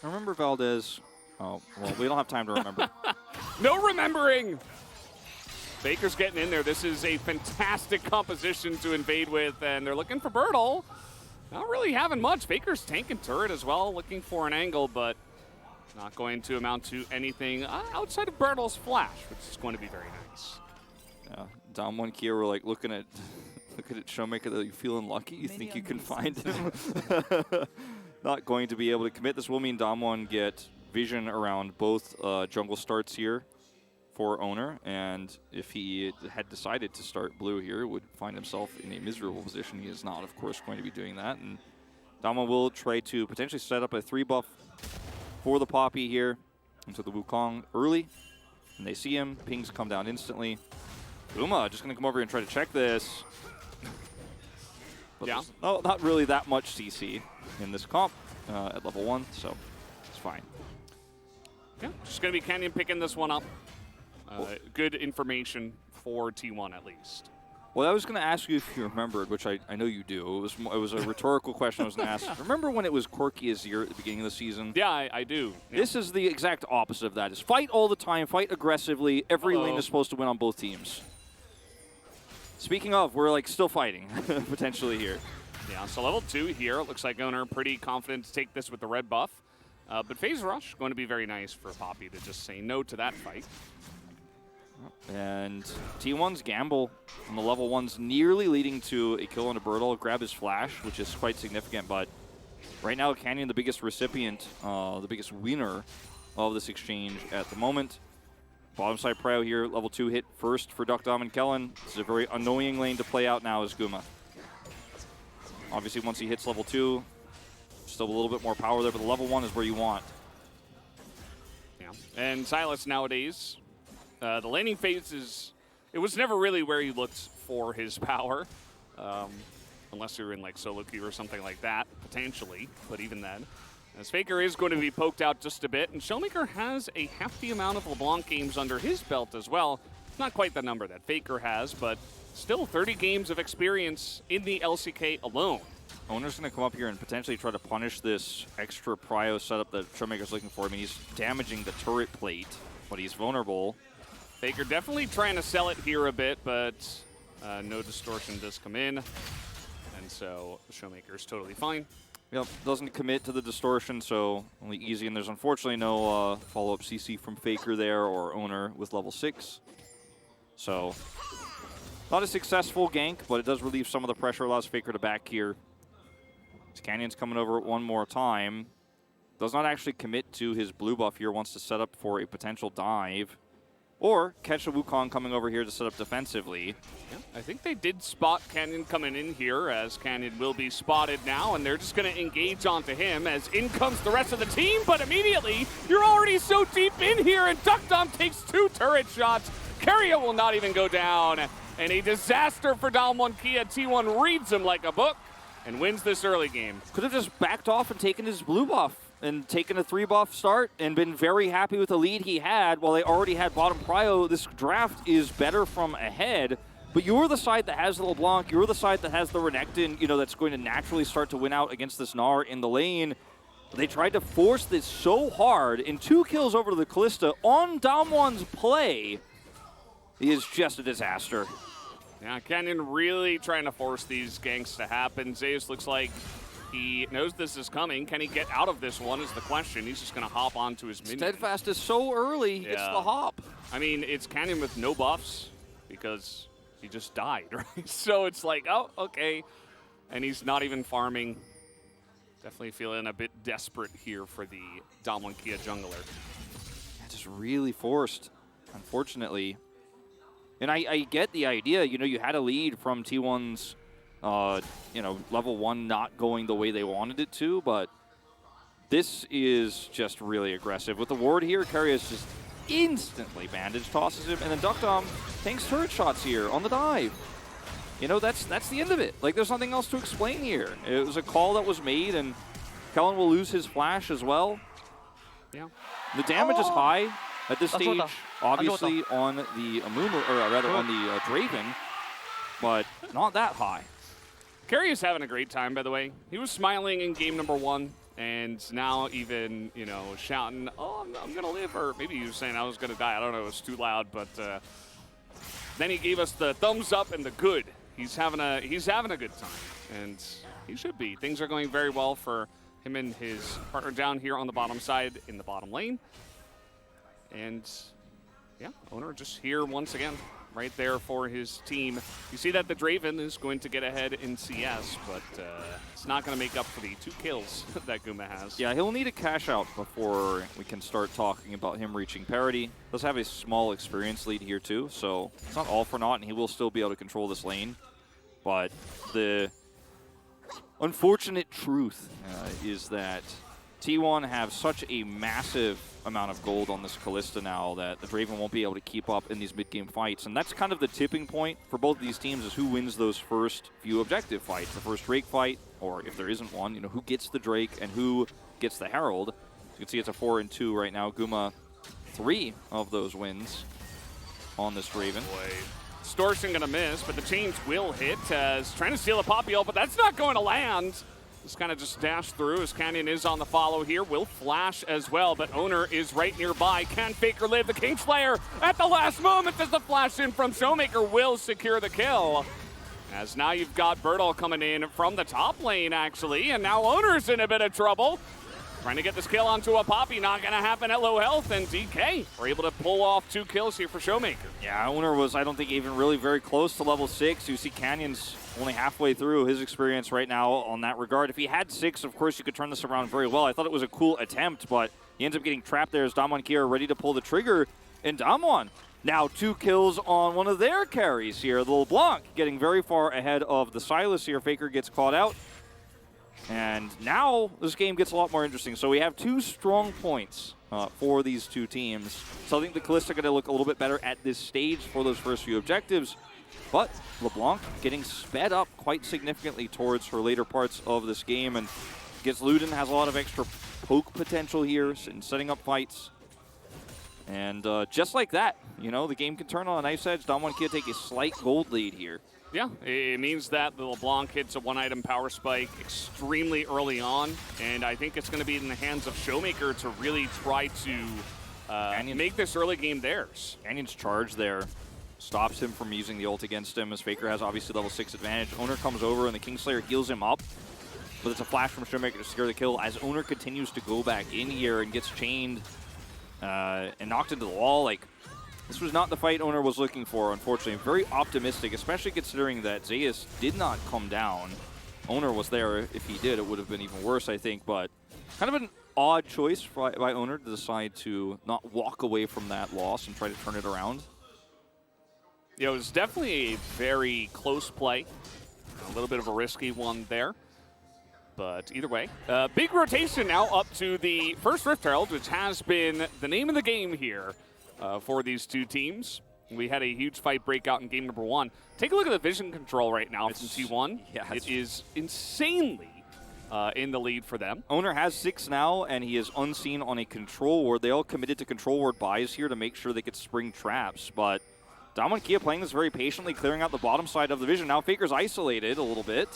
Remember Valdes? Oh, well, we don't have time to remember. No remembering! Faker's getting in there. This is a fantastic composition to invade with, and they're looking for Burdol. Not really having much. Faker's tanking turret as well, looking for an angle, but not going to amount to anything outside of Burdol's flash, which is going to be very nice. Yeah, T1 Kia were like looking at ShowmMaker. That you feeling lucky? You think you can find him? Not going to be able to commit. This will mean T1 get vision around both jungle starts here for Oner, and if he had decided to start blue here, would find himself in a miserable position. He is not, of course, going to be doing that, and T1 will try to potentially set up a 3-buff for the Poppy here into the Wukong early, and they see him. Pings come down instantly. Uma just going to come over here and try to check this. But yeah. Oh, not really that much CC in this comp at level 1, so it's fine. Yeah, just going to be Canyon picking this one up. Good information for T1 at least. Well, I was going to ask you if you remembered, which I know you do. It was a rhetorical question I was going to ask. Remember when it was quirky as year at the beginning of the season? Yeah, I do. Yeah. This is the exact opposite of that. Is fight all the time, fight aggressively. Every lane is supposed to win on both teams. Speaking of, we're like still fighting potentially here. Yeah, so level 2 here. It looks like Oner pretty confident to take this with the red buff. But Phase Rush going to be very nice for Poppy to just say no to that fight. And T1's gamble on the level 1's nearly leading to a kill on a Burdol, grab his flash, which is quite significant, but right now Canyon the biggest recipient, the biggest winner of this exchange at the moment. Bottom side prio here, level 2 hit first for Deokdam and Kellin. This is a very annoying lane to play out now as Guma. Obviously once he hits level 2, still a little bit more power there, but the level 1 is where you want. Yeah, and Sylas nowadays, the laning phase it was never really where you looked for his power, unless you're in like solo queue or something like that, potentially, but even then. As Faker is going to be poked out just a bit, and ShowmMaker has a hefty amount of Leblanc games under his belt as well. Not quite the number that Faker has, but still 30 games of experience in the LCK alone. Oner's going to come up here and potentially try to punish this extra prio setup that ShowmMaker's looking for. I mean, he's damaging the turret plate, but he's vulnerable. Faker definitely trying to sell it here a bit, but no distortion does come in. And so ShowmMaker is totally fine. Yep, doesn't commit to the distortion, so only easy. And there's unfortunately no follow-up CC from Faker there or Oner with level 6. So not a successful gank, but it does relieve some of the pressure, allows Faker to back here. This Canyon's coming over one more time. Does not actually commit to his blue buff here, wants to set up for a potential dive. Or catch a Wukong coming over here to set up defensively. Yeah, I think they did spot Canyon coming in here, as Canyon will be spotted now, and they're just going to engage onto him as in comes the rest of the team, but immediately, you're already so deep in here, and Deokdam takes 2 turret shots. Keria will not even go down, and a disaster for T1 Kia. T1 reads him like a book and wins this early game. Could have just backed off and taken his blue buff and taken a 3-buff start and been very happy with the lead he had while they already had bottom prio. This draft is better from ahead, but you're the side that has the LeBlanc, you're the side that has the Renekton, you know, that's going to naturally start to win out against this Gnar in the lane. They tried to force this so hard, and 2 kills over to the Kalista on T1's play is just a disaster. Yeah, Canyon really trying to force these ganks to happen. Zeus looks like he knows this is coming. Can he get out of this one is the question. He's just going to hop onto his minion. Steadfast is so early. Yeah. It's the hop. I mean, it's Canyon with no buffs because he just died, right? So it's like, oh, okay. And he's not even farming. Definitely feeling a bit desperate here for the T1 Kia jungler. Just really forced, unfortunately. And I get the idea. You know, you had a lead from T1's you know, level 1 not going the way they wanted it to, but this is just really aggressive. With the ward here, Keria is just instantly bandage tosses him, and then Deokdam tanks turret shots here on the dive. You know, that's the end of it. Like, there's nothing else to explain here. It was a call that was made, and Kellin will lose his flash as well. Yeah. The damage is high at this stage, obviously on the Amumu, or rather on the Draven, but not that high. Keria's having a great time, by the way. He was smiling in game number 1. And now even, you know, shouting, oh, I'm going to live, or maybe he was saying I was going to die. I don't know, it was too loud, but then he gave us the thumbs up and the good. He's having a good time, and he should be. Things are going very well for him and his partner down here on the bottom side in the bottom lane. And yeah, Oner just here once again, right there for his team. You see that the Draven is going to get ahead in CS, but it's not going to make up for the 2 kills that Guma has. Yeah, he'll need a cash out before we can start talking about him reaching parity. Does have a small experience lead here too, so it's not all for naught, and he will still be able to control this lane. But the unfortunate truth is that T1 have such a massive amount of gold on this Kalista now that the Draven won't be able to keep up in these mid-game fights. And that's kind of the tipping point for both of these teams, is who wins those first few objective fights. The first Drake fight, or if there isn't one, you know, who gets the Drake and who gets the Herald. As you can see, it's a 4-2 right now. Guma, 3 of those wins on this Draven. Boy. Distortion gonna miss, but the chains will hit as trying to steal a Poppy ult, but that's not going to land. Just kind of just dash through as Canyon is on the follow here. Will flash as well, but Oner is right nearby. Can Faker live? The Kingslayer at the last moment does the flash in from ShowmMaker, will secure the kill. As now you've got Burdol coming in from the top lane, actually, and now Oner's in a bit of trouble. Trying to get this kill onto a Poppy, not going to happen at low health, and DK were able to pull off 2 kills here for ShowmMaker. Yeah, Oner was, I don't think, even really very close to level 6. You see Canyon's only halfway through his experience right now on that regard. If he had 6, of course, you could turn this around very well. I thought it was a cool attempt, but he ends up getting trapped there as Damwon Kia ready to pull the trigger. And Damwon now 2 kills on one of their carries here. The LeBlanc getting very far ahead of the Sylas here. Faker gets caught out. And now this game gets a lot more interesting. So we have 2 strong points for these 2 teams. So I think the Kalista are going to look a little bit better at this stage for those first few objectives. But LeBlanc getting sped up quite significantly towards her later parts of this game. And gets Luden, has a lot of extra poke potential here in setting up fights. And just like that, you know, the game can turn on a knife's edge. Damwon Kia take a slight gold lead here. Yeah, it means that the LeBlanc hits a 1-item power spike extremely early on, and I think it's going to be in the hands of ShowmMaker to really try to make this early game theirs. Canyon's charge there stops him from using the ult against him, as Faker has obviously level 6 advantage. Oner comes over, and the Kingslayer heals him up, but it's a flash from ShowmMaker to secure the kill as Oner continues to go back in here and gets chained and knocked into the wall. Like, this was not the fight Oner was looking for, unfortunately. Very optimistic, especially considering that Zeus did not come down. Oner was there. If he did, it would have been even worse, I think. But kind of an odd choice by Oner to decide to not walk away from that loss and try to turn it around. Yeah, it was definitely a very close play. A little bit of a risky one there. But either way, big rotation now up to the first Rift Herald, which has been the name of the game here. For these 2 teams. We had a huge fight break out in game number 1. Take a look at the vision control right now from T1. Yeah, it is insanely in the lead for them. Oner has 6 now, and he is unseen on a control ward. They all committed to control ward buys here to make sure they could spring traps, but Damwon Kia playing this very patiently, clearing out the bottom side of the vision. Now Faker's isolated a little bit.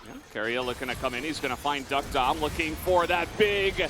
Yeah, Keria looking to come in. He's going to find Deokdam, looking for that big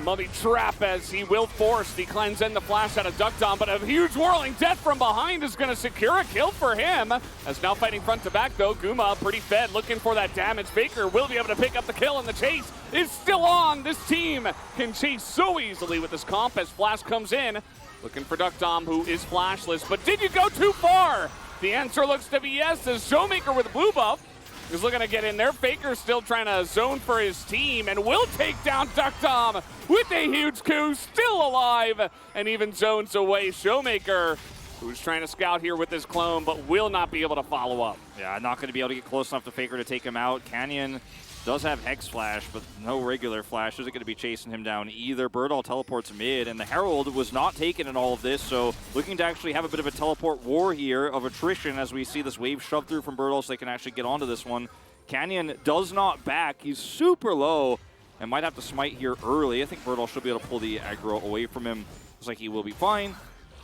mummy trap as he will force the cleanse and the flash out of Deokdam, but a huge whirling death from behind is going to secure a kill for him. As now fighting front to back though, Guma pretty fed, looking for that damage. Faker will be able to pick up the kill, and the chase is still on. This team can chase so easily with this comp as Flash comes in, looking for Deokdam, who is flashless. But did you go too far? The answer looks to be yes, as ShowmMaker with a blue buff is looking to get in there. Faker still trying to zone for his team and will take down Deokdam with a huge coup, still alive, and even zones away ShowmMaker, who's trying to scout here with his clone, but will not be able to follow up. Yeah, not going to be able to get close enough to Faker to take him out. Canyon does have Hex Flash, but no regular Flash. Isn't going to be chasing him down either. Burdol teleports mid, and the Herald was not taken in all of this, so looking to actually have a bit of a teleport war here of attrition as we see this wave shoved through from Burdol so they can actually get onto this one. Canyon does not back. He's super low and might have to smite here early. I think Burdol should be able to pull the aggro away from him. Looks like he will be fine,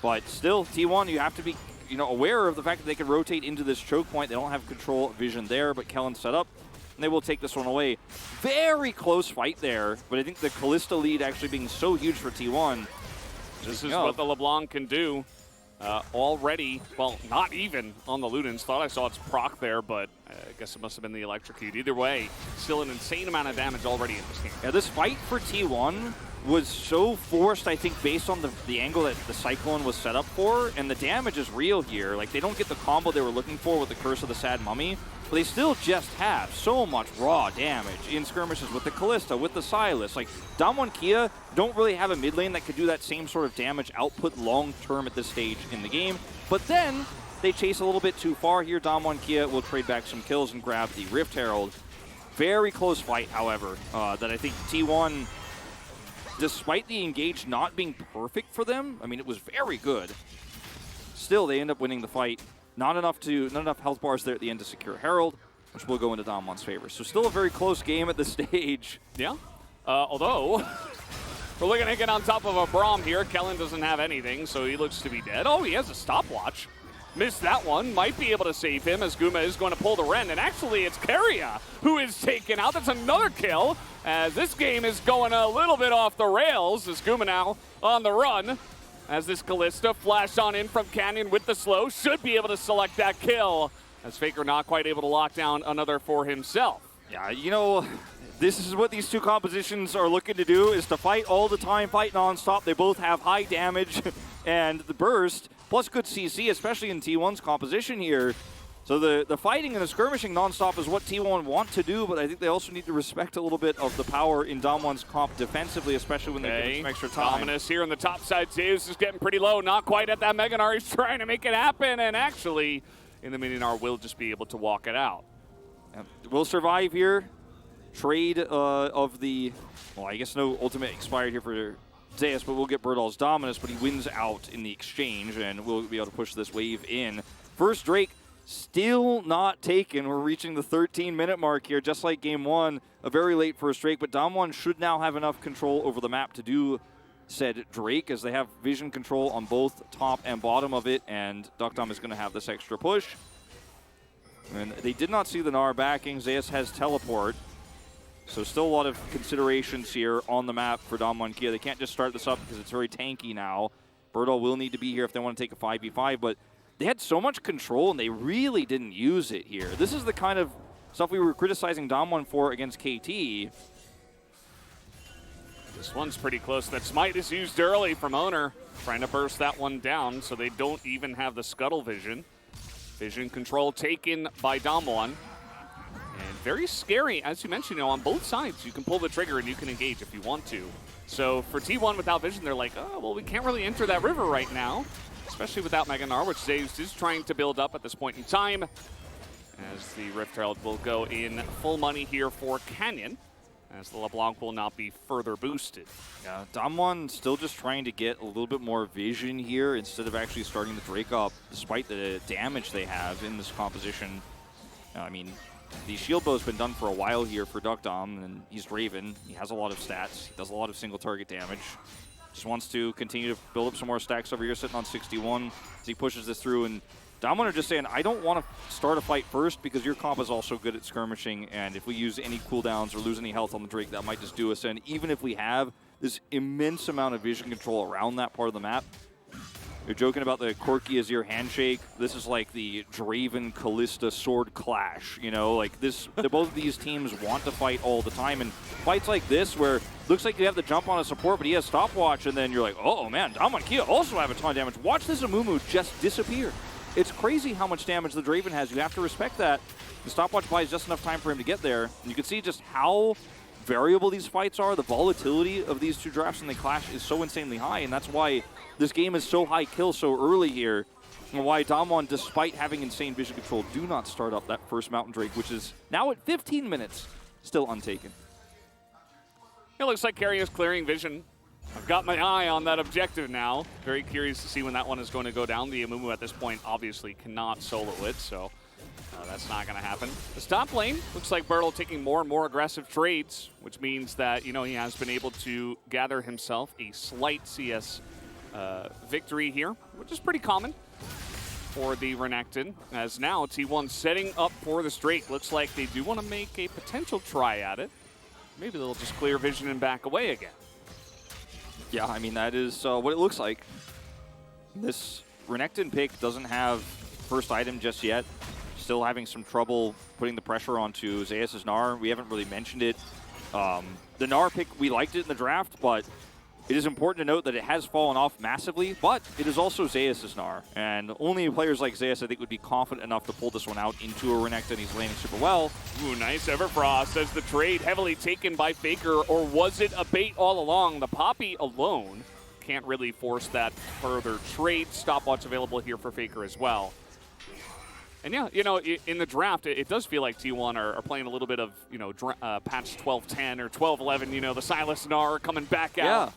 but still, T1, you have to be aware of the fact that they can rotate into this choke point. They don't have control vision there, but Kellin set up. and they will take this one away. Very close fight there, but I think the Kalista lead actually being so huge for T1. This is what the Leblanc can do. Already, well, not even on the Ludens. Thought I saw its proc there, but I guess it must have been the electrocute. Either way, still an insane amount of damage already in this game. Yeah, this fight for T1 was so forced, I think, based on the angle that the Cyclone was set up for, and the damage is real here. Like, they don't get the combo they were looking for with the Curse of the Sad Mummy, but they still just have so much raw damage in skirmishes with the Kalista, with the Sylas. Like, DWG KIA don't really have a mid lane that could do that same sort of damage output long-term at this stage in the game. But then, they chase a little bit too far here. DWG KIA will trade back some kills and grab the Rift Herald. Very close fight, however, that I think T1, despite the engage not being perfect for them, I mean, it was very good. Still, they end up winning the fight. Not enough health bars there at the end to secure Herald, which will go into DWG's favor. So still a very close game at this stage. Yeah. Although, we're looking at get on top of a Braum here. Kellin doesn't have anything, so he looks to be dead. Oh, he has a stopwatch. Missed that one. Might be able to save him as Guma is going to pull the Ren. And actually, it's Keria who is taken out. That's another kill, as this game is going a little bit off the rails as Guma now on the run. As this Kalista flashed on in from Canyon with the slow, should be able to select that kill. As Faker not quite able to lock down another for himself. Yeah, you know, this is what these two compositions are looking to do, is to fight all the time, fight non-stop. They both have high damage and the burst, plus good CC, especially in T1's composition here. So the fighting and the skirmishing non-stop is what T1 want to do, but I think they also need to respect a little bit of the power in DWG's comp defensively, especially when they give some extra time. Dominus here on the top side. Zeus is getting pretty low, not quite at that Mega Gnar. He's trying to make it happen, and actually, in the mini Gnar, will just be able to walk it out. We'll survive here. Trade of the, well, I guess no ultimate expired here for Zeus, but we'll get Burdol's Dominus, but he wins out in the exchange, and we'll be able to push this wave in. First Drake, still not taken. We're reaching the 13-minute mark here, just like game one. A very late first Drake, but DWG should now have enough control over the map to do said Drake, as they have vision control on both top and bottom of it, and Deokdam is going to have this extra push. And they did not see the Gnar backing. Zeus has teleport, so still a lot of considerations here on the map for DWG KIA. They can't just start this up because it's very tanky now. Burdol will need to be here if they want to take a 5v5, but they had so much control, and they really didn't use it here. This is the kind of stuff we were criticizing DWG for against KT. This one's pretty close. That smite is used early from Oner, trying to burst that one down so they don't even have the scuttle vision. Vision control taken by DWG. And very scary, as you mentioned, on both sides. You can pull the trigger and you can engage if you want to. So for T1 without vision, they're like, oh, well, we can't really enter that river right now. Especially without Mega Gnar, which Zeus is trying to build up at this point in time. As the Rift Herald will go in full money here for Canyon, as the LeBlanc will not be further boosted. Yeah, DWG still just trying to get a little bit more vision here instead of actually starting the Drake up, despite the damage they have in this composition. I mean, the shield bow's been done for a while here for Deokdam, and he's Draven. He has a lot of stats. He does a lot of single target damage. Just wants to continue to build up some more stacks over here, sitting on 61 as he pushes this through. And DWG are just saying, I don't want to start a fight first because your comp is also good at skirmishing, and if we use any cooldowns or lose any health on the Drake, that might just do us in. Even if we have this immense amount of vision control around that part of the map, you're joking about the Corky Azir handshake. This is like the Draven Kalista sword clash, you know? Like this, both of these teams want to fight all the time, and fights like this where looks like you have the jump on a support, but he has stopwatch, and then you're like, oh man, DWG KIA also have a ton of damage. Watch this Amumu just disappear. It's crazy how much damage the Draven has. You have to respect that. The stopwatch buys just enough time for him to get there. And you can see just how variable these fights are. The volatility of these two drafts when they clash is so insanely high, and that's why this game is so high kill so early here, and why DWG, despite having insane vision control, do not start up that first Mountain Drake, which is now at 15 minutes, still untaken. It looks like Keria is clearing vision. I've got my eye on that objective now. Very curious to see when that one is going to go down. The Amumu at this point obviously cannot solo it, so that's not going to happen. The top lane looks like Burdol taking more and more aggressive trades, which means that, you know, he has been able to gather himself a slight CS victory here, which is pretty common. for the Renekton, as now T1 setting up for this Drake. Looks like they do want to make a potential try at it. Maybe they'll just clear vision and back away again. Yeah, I mean, that is what it looks like. This Renekton pick doesn't have first item just yet. Still having some trouble putting the pressure onto Zeus' Gnar. We haven't really mentioned it. The Gnar pick, we liked it in the draft, but it is important to note that it has fallen off massively, but it is also Zeus' Gnar. And only players like Zeus, I think, would be confident enough to pull this one out into a Renekton. He's landing super well. Ooh, nice Everfrost as the trade heavily taken by Faker, or was it a bait all along? The Poppy alone can't really force that further trade. Stopwatch available here for Faker as well. And yeah, you know, in the draft, it does feel like T1 are playing a little bit of, you know, patch 12.10 or 12.11, you know, the Sylas Gnar coming back out.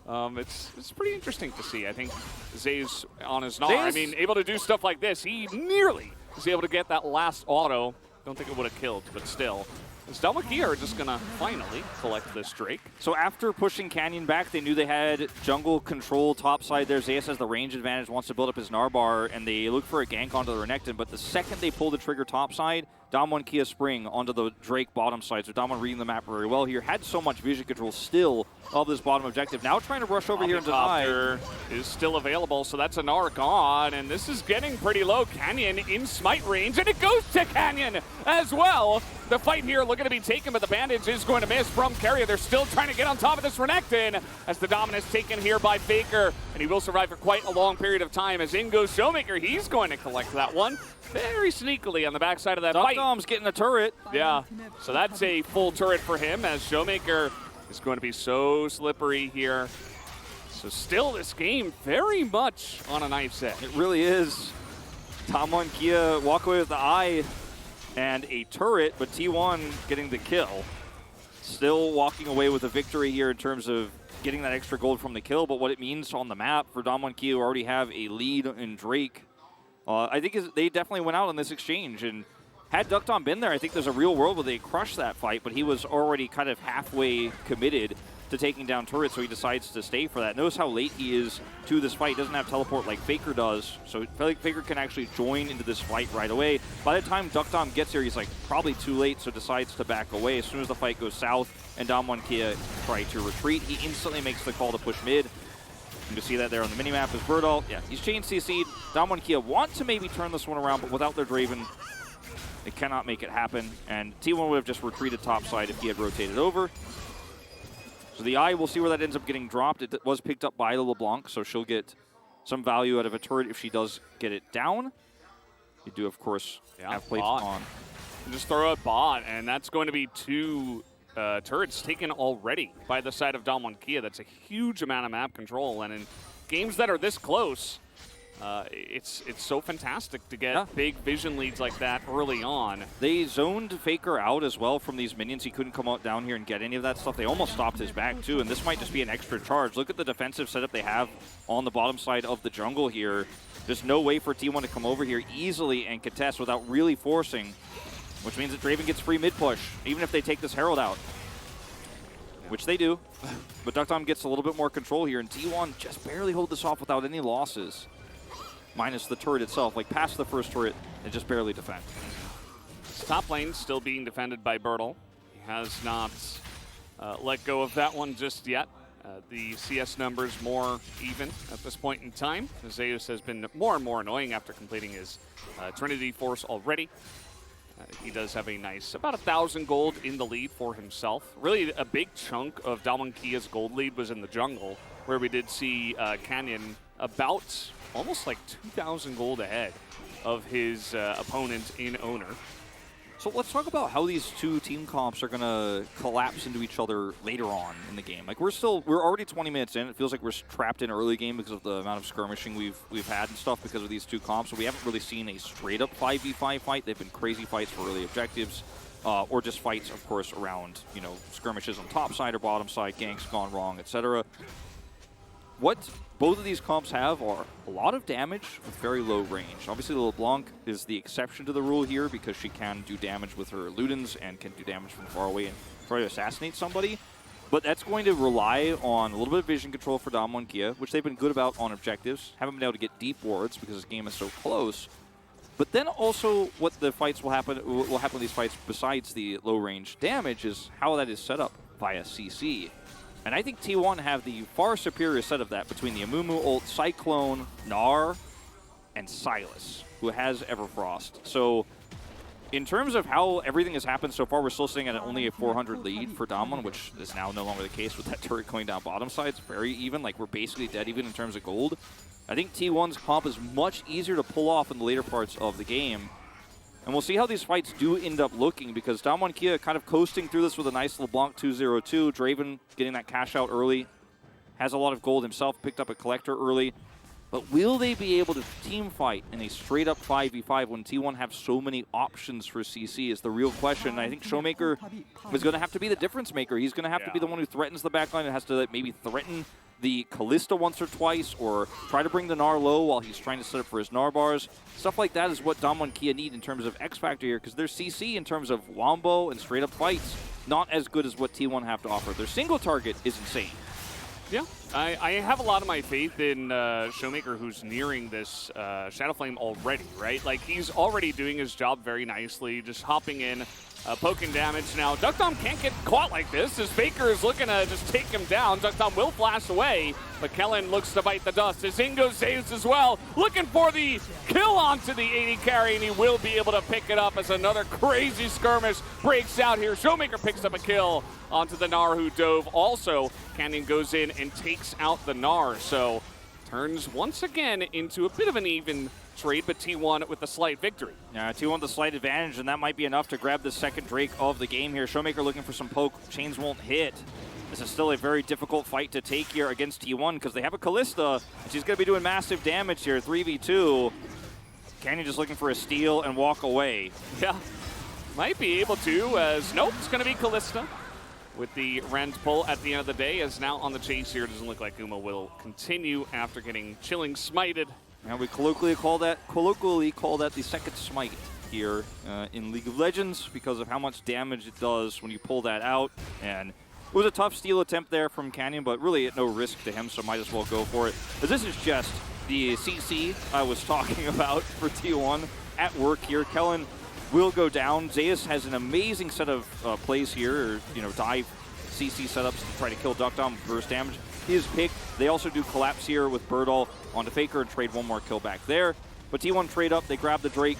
Yeah. It's pretty interesting to see. I think Zeus on his Gnar, I mean, able to do stuff like this. He nearly was able to get that last auto. Don't think it would have killed, but still. DWG KIA are just going to finally collect this Drake. So after pushing Canyon back, they knew they had jungle control topside there. Zeus has the range advantage, wants to build up his Gnar bar, and they look for a gank onto the Renekton. But the second they pull the trigger topside, DWG KIA spring onto the Drake bottom side. So DWG reading the map very well here. Had so much vision control still of this bottom objective. Now trying to rush over here and deny. Is still available, so that's a Gnar gone. And this is getting pretty low. Canyon in smite range, and it goes to Canyon as well. The fight here looking to be taken, but the bandage is going to miss from Keria. They're still trying to get on top of this Renekton as the dominance taken here by Faker, and he will survive for quite a long period of time. As in goes ShowmMaker, he's going to collect that one very sneakily on the backside of that fight. Deokdam's getting a turret. Yeah, so that's a full turret for him, as ShowmMaker is going to be so slippery here. So still this game very much on a knife's edge. It really is. T1 KIA walk away with the eye and a turret, but T1 getting the kill. Still walking away with a victory here in terms of getting that extra gold from the kill, but what it means on the map for T1 KIA, who already have a lead in Drake, I think they definitely went out on this exchange. And had Deokdam been there, I think there's a real world where they crushed that fight, but he was already kind of halfway committed to taking down turrets, so he decides to stay for that. Notice how late he is to this fight. He doesn't have teleport like Faker does, so I feel like Faker can actually join into this fight right away. By the time Deokdam gets here, he's like probably too late, so decides to back away. As soon as the fight goes south and T1 KIA try to retreat, he instantly makes the call to push mid. You can see that there on the minimap is Burdol. Yeah, he's chain CC'd. T1 KIA want to maybe turn this one around, but without their Draven, they cannot make it happen. And T1 would have just retreated topside if he had rotated over. So the eye, we'll see where that ends up getting dropped. It was picked up by the Leblanc, so she'll get some value out of a turret if she does get it down. You do, of course, have plates on. Just throw out bot, and that's going to be two turrets taken already by the side of T1 KIA. That's a huge amount of map control, and in games that are this close, it's so fantastic to get big vision leads like that early on. They zoned Faker out as well from these minions. He couldn't come out down here and get any of that stuff. They almost stopped his back too, and this might just be an extra charge. Look at the defensive setup they have on the bottom side of the jungle here. There's no way for T1 to come over here easily and contest without really forcing, which means that Draven gets free mid push, even if they take this Herald out, which they do. But Deokdam gets a little bit more control here, and T1 just barely hold this off without any losses. Minus the turret itself, like past the first turret, and just barely defend. This top lane still being defended by Burdol. He has not let go of that one just yet. The CS numbers more even at this point in time. Zeus has been more and more annoying after completing his Trinity Force already. He does have a nice, about 1,000 gold in the lead for himself. Really, a big chunk of T1 KIA's gold lead was in the jungle, where we did see Canyon about almost like 2,000 gold ahead of his opponent in Oner. So let's talk about how these two team comps are going to collapse into each other later on in the game. Like we're already 20 minutes in. It feels like we're trapped in early game because of the amount of skirmishing we've had and stuff because of these two comps. So we haven't really seen a straight up 5v5 fight. They've been crazy fights for early objectives, or just fights, of course, around skirmishes on top side or bottom side, ganks gone wrong, etc. What both of these comps have are a lot of damage with very low range. Obviously, the LeBlanc is the exception to the rule here because she can do damage with her Ludens and can do damage from far away and try to assassinate somebody. But that's going to rely on a little bit of vision control for T1 KIA, which they've been good about on objectives. Haven't been able to get deep wards because this game is so close. But then also what the fights will happen in these fights besides the low range damage is how that is set up via CC. And I think T1 have the far superior set of that between the Amumu ult, Cyclone, Gnar, and Sylas, who has Everfrost. So in terms of how everything has happened so far, we're still sitting at only a 400 lead for Damwon, which is now no longer the case with that turret going down bottom side. It's very even, like we're basically dead even in terms of gold. I think T1's comp is much easier to pull off in the later parts of the game. And we'll see how these fights do end up looking, because T1 KIA kind of coasting through this with a nice LeBlanc 2-0-2. Draven getting that cash out early. Has a lot of gold himself, picked up a collector early. But will they be able to team fight in a straight-up 5v5 when T1 have so many options for CC is the real question. And I think ShowmMaker is going to have to be the difference maker. He's going to have to be the one who threatens the backline and has to maybe threaten the Kalista once or twice, or try to bring the Gnar low while he's trying to set up for his Gnar bars. Stuff like that is what T1 KIA need in terms of X Factor here, because their CC in terms of Wombo and straight-up fights, not as good as what T1 have to offer. Their single target is insane. Yeah, I have a lot of my faith in ShowmMaker, who's nearing this Shadow Flame already, right? Like, he's already doing his job very nicely, just hopping in, poking damage. Now, Deokdam can't get caught like this, as Faker is looking to just take him down. Deokdam will flash away, but Kellin looks to bite the dust. His in goes Zeus as well, looking for the kill onto the AD carry, and he will be able to pick it up as another crazy skirmish breaks out here. ShowmMaker picks up a kill onto the Gnar, who dove. Also, Canyon goes in and takes out the Gnar, so turns once again into a bit of an even trade, but T1 with a slight victory. Yeah, T1 with the slight advantage, and that might be enough to grab the second Drake of the game here. ShowmMaker looking for some poke. Chains won't hit. This is still a very difficult fight to take here against T1 because they have a Kalista, and she's going to be doing massive damage here, 3v2. Canyon just looking for a steal and walk away. Yeah, might be able to, as nope, it's going to be Kalista with the Rend pull at the end of the day, as now on the chase here. It doesn't look like Uma will continue after getting chilling smited. And we colloquially call that the second smite here in League of Legends because of how much damage it does when you pull that out. And it was a tough steal attempt there from Canyon, but really at no risk to him, so might as well go for it. But this is just the CC I was talking about for T1 at work here. Kellin will go down. Zeus has an amazing set of plays here, or, dive CC setups to try to kill Deokdam with burst damage. He is picked. They also do collapse here with Burdol onto Faker and trade one more kill back there. But T1 trade up, they grab the Drake.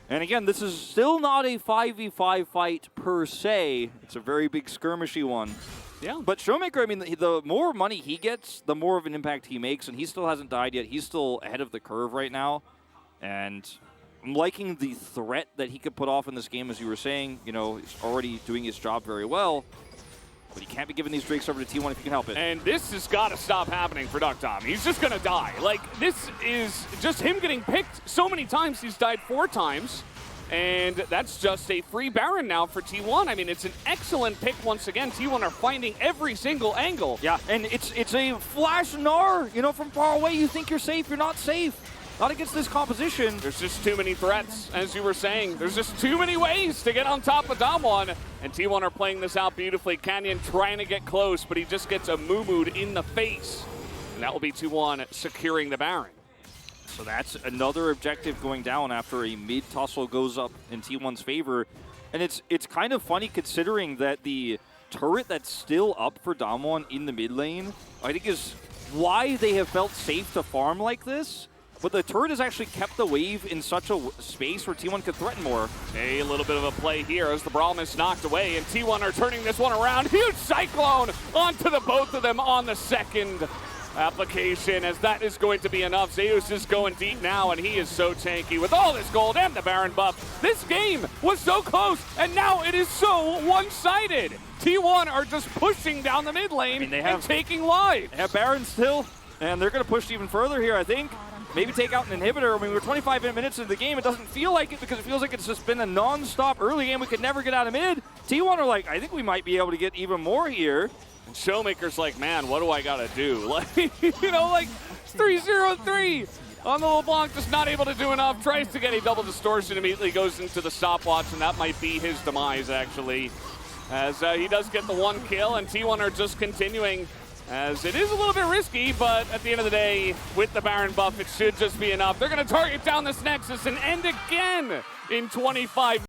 And again, this is still not a 5v5 fight per se. It's a very big skirmishy one. Yeah. But ShowmMaker, I mean, the more money he gets, the more of an impact he makes, and he still hasn't died yet. He's still ahead of the curve right now. And I'm liking the threat that he could put off in this game, as you were saying. He's already doing his job very well. But he can't be giving these Drakes over to T1 if he can help it. And this has got to stop happening for Deokdam. He's just going to die. Like, this is just him getting picked so many times. He's died 4 times. And that's just a free Baron now for T1. I mean, it's an excellent pick once again. T1 are finding every single angle. Yeah, and it's a flash Gnar. From far away, you think you're safe. You're not safe. Not against this composition. There's just too many threats, as you were saying. There's just too many ways to get on top of Damwon. And T1 are playing this out beautifully. Canyon trying to get close, but he just gets Amumu'd in the face. And that will be T1 securing the Baron. So that's another objective going down after a mid-tussle goes up in T1's favor. And it's kind of funny considering that the turret that's still up for Damwon in the mid lane, I think is why they have felt safe to farm like this. But the turret has actually kept the wave in such a space where T1 could threaten more. A little bit of a play here as the Braum is knocked away, and T1 are turning this one around. Huge Cyclone onto the both of them on the second application, as that is going to be enough. Zeus is going deep now, and he is so tanky with all this gold and the Baron buff. This game was so close, and now it is so one-sided. T1 are just pushing down the mid lane and taking lives. They have Baron still, and they're going to push even further here, I think. Maybe take out an inhibitor. I mean, we're 25 minutes into the game. It doesn't feel like it because it feels like it's just been a non-stop early game. We could never get out of mid. T1 are like, I think we might be able to get even more here. And ShowmMaker's like, man, what do I got to do? Like, like 3-0-3 on the LeBlanc, just not able to do enough. Tries to get a double distortion, immediately goes into the stopwatch, and that might be his demise, actually. as he does get the 1 kill, and T1 are just continuing, as it is a little bit risky, but at the end of the day, with the Baron buff, it should just be enough. They're going to target down this Nexus and end again in 25.